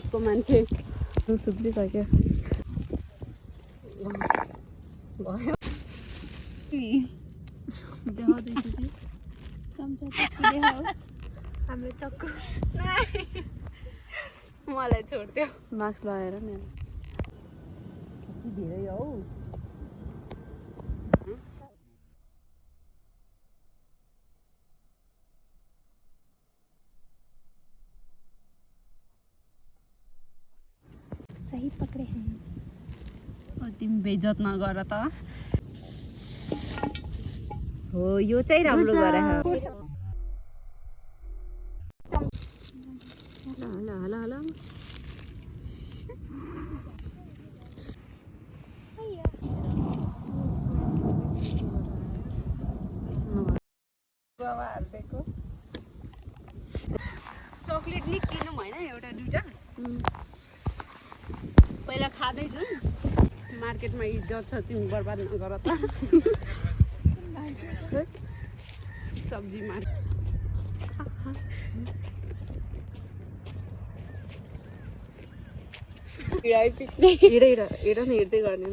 टाइपको मान्छे सुध्रिसक्यो भयो देखाउँदैछु कि चम्चा चक्कु देखाऊ हाम्रो चक्कु मलाई छोड्थ्यो मास्क लगाएर नि कति धेरै हौ सही पक्रे हैं तिमी बेइज्जत नगर त हो यो चाहिँ राम्रो गरे हला चक्लेट नि किनौँ होइन एउटा दुइटा पहिला खाँदै जाउँ मार्केटमा इज्जत छ तिमी बर्बाद नगर त सब्जी मार्केट हेर न हेर्दै गर्ने